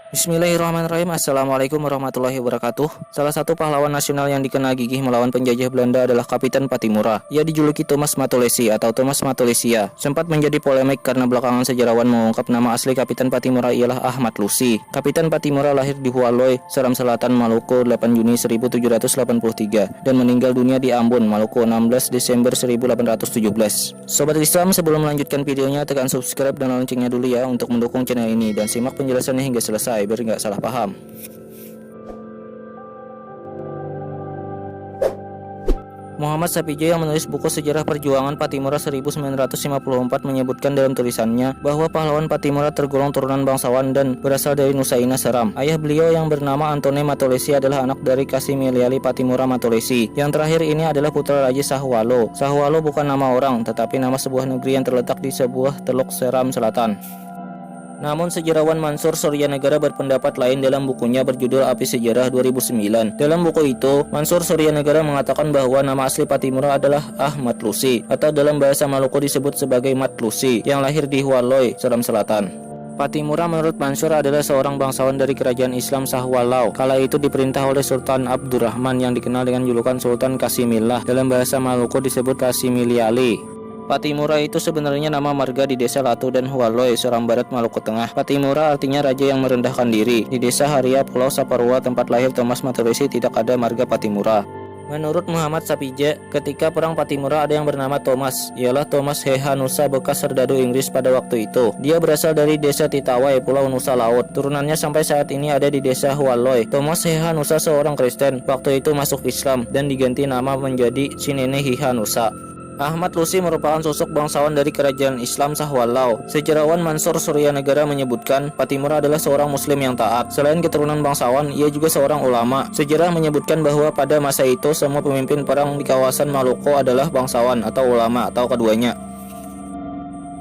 Bismillahirrahmanirrahim. Assalamualaikum warahmatullahi wabarakatuh. Salah satu pahlawan nasional yang dikenal gigih melawan penjajah Belanda adalah Kapitan Patimura. Ia dijuluki Thomas Matulesi atau Thomas Matulesia. Sempat menjadi polemik karena belakangan sejarawan mengungkap nama asli Kapitan Patimura ialah Ahmad Lusi. Kapitan Patimura lahir di Hualoi, Seram Selatan, Maluku 8 Juni 1783 dan meninggal dunia di Ambon, Maluku 16 Desember 1817. Sobat Islam, sebelum melanjutkan videonya tekan subscribe dan loncengnya dulu ya untuk mendukung channel ini dan simak penjelasannya hingga selesai biar nggak salah paham. Muhammad Sapije yang menulis buku Sejarah Perjuangan Patimura 1954 menyebutkan dalam tulisannya bahwa pahlawan Patimura tergolong turunan bangsawan dan berasal dari Nusaina Seram. Ayah beliau yang bernama Antone Matulesi adalah anak dari Kasimiliali Patimura Matulesi. Yang terakhir ini adalah putra Raja Sahwalo. Sahwalo bukan nama orang tetapi nama sebuah negeri yang terletak di sebuah teluk Seram Selatan. Namun sejarawan Mansur Suryanegara berpendapat lain dalam bukunya berjudul Api Sejarah 2009. Dalam buku itu, Mansur Suryanegara mengatakan bahwa nama asli Patimura adalah Ahmad Lusi atau dalam bahasa Maluku disebut sebagai Mat Lusi yang lahir di Hualoi, Seram Selatan. Patimura menurut Mansur adalah seorang bangsawan dari kerajaan Islam Sahwalau. Kala itu diperintah oleh Sultan Abdurrahman yang dikenal dengan julukan Sultan Kasimillah. Dalam bahasa Maluku disebut Kasimiliali. Patimura itu sebenarnya nama marga di desa Latu dan Hualoi, Seram Barat, Maluku Tengah. Patimura artinya raja yang merendahkan diri. Di desa Haria, Pulau Saparua, tempat lahir Thomas Matulesi, tidak ada marga Patimura. Menurut Muhammad Sapije, ketika perang Patimura ada yang bernama Thomas, ialah Thomas Heha Nusa, bekas serdadu Inggris pada waktu itu. Dia berasal dari desa Titawai, Pulau Nusa Laut. Turunannya sampai saat ini ada di desa Hualoi. Thomas Heha Nusa seorang Kristen, waktu itu masuk Islam dan diganti nama menjadi Sinene Hiha Nusa. Ahmad Lusi merupakan sosok bangsawan dari kerajaan Islam Sahwalau. Sejarawan Mansur Suryanegara menyebutkan Patimura adalah seorang muslim yang taat. Selain keturunan bangsawan, ia juga seorang ulama. Sejarah menyebutkan bahwa pada masa itu semua pemimpin perang di kawasan Maluku adalah bangsawan atau ulama atau keduanya.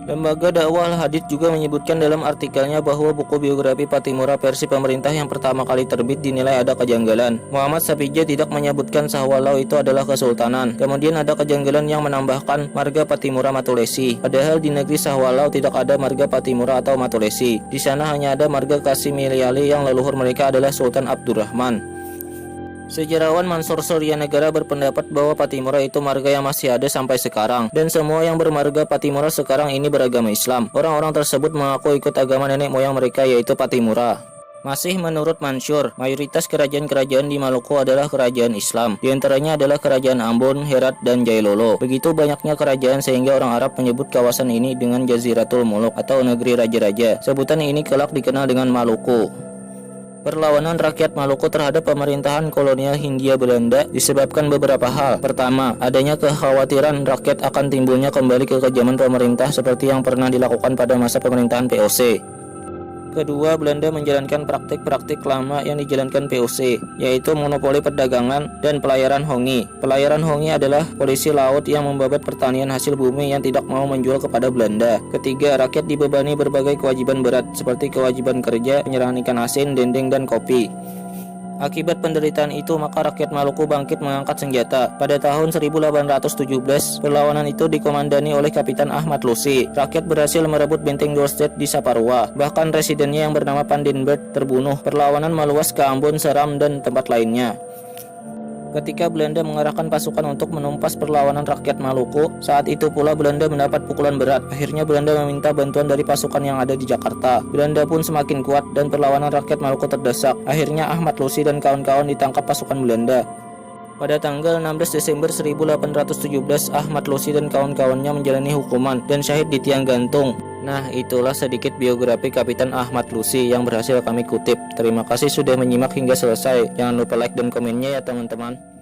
Lembaga dakwah Al-Hadith juga menyebutkan dalam artikelnya bahwa buku biografi Patimura versi pemerintah yang pertama kali terbit dinilai ada kejanggalan. Muhammad Sapije tidak menyebutkan Sahwalau itu adalah kesultanan. Kemudian ada kejanggalan yang menambahkan marga Patimura Matulesi. Padahal di negeri Sahwalau tidak ada marga Patimura atau Matulesi. Di sana hanya ada marga Kasimiliali yang leluhur mereka adalah Sultan Abdurrahman. Sejarawan Mansur Suryanegara berpendapat bahwa Patimura itu marga yang masih ada sampai sekarang, dan semua yang bermarga Patimura sekarang ini beragama Islam. Orang-orang tersebut mengaku ikut agama nenek moyang mereka, yaitu Patimura. Masih menurut Mansur, mayoritas kerajaan-kerajaan di Maluku adalah kerajaan Islam. Di antaranya adalah kerajaan Ambon, Herat, dan Jailolo. Begitu banyaknya kerajaan sehingga orang Arab menyebut kawasan ini dengan Jaziratul Muluk atau negeri raja-raja. Sebutan ini kelak dikenal dengan Maluku. Perlawanan rakyat Maluku terhadap pemerintahan kolonial Hindia Belanda disebabkan beberapa hal. Pertama, adanya kekhawatiran rakyat akan timbulnya kembali ke kejaman pemerintah seperti yang pernah dilakukan pada masa pemerintahan POC. Kedua, Belanda menjalankan praktik-praktik lama yang dijalankan POC, yaitu monopoli perdagangan dan pelayaran hongi. Pelayaran hongi adalah polisi laut yang membabat pertanian hasil bumi yang tidak mau menjual kepada Belanda. Ketiga, rakyat dibebani berbagai kewajiban berat seperti kewajiban kerja, penyerahan ikan asin, dendeng, dan kopi. Akibat penderitaan itu, maka rakyat Maluku bangkit mengangkat senjata. Pada tahun 1817, perlawanan itu dikomandani oleh Kapitan Ahmad Lusi. Rakyat berhasil merebut benteng Dorset di Saparua. Bahkan residennya yang bernama Pandenberg terbunuh. Perlawanan meluas ke Ambon, Seram, dan tempat lainnya. Ketika Belanda mengerahkan pasukan untuk menumpas perlawanan rakyat Maluku, saat itu pula Belanda mendapat pukulan berat. Akhirnya Belanda meminta bantuan dari pasukan yang ada di Jakarta. Belanda pun semakin kuat dan perlawanan rakyat Maluku terdesak. Akhirnya Ahmad Lusi dan kawan-kawan ditangkap pasukan Belanda. Pada tanggal 16 Desember 1817, Ahmad Lusi dan kawan-kawannya menjalani hukuman dan syahid di tiang gantung. Nah, itulah sedikit biografi Kapitan Ahmad Lusi yang berhasil kami kutip. Terima kasih sudah menyimak hingga selesai. Jangan lupa like dan komennya ya teman-teman.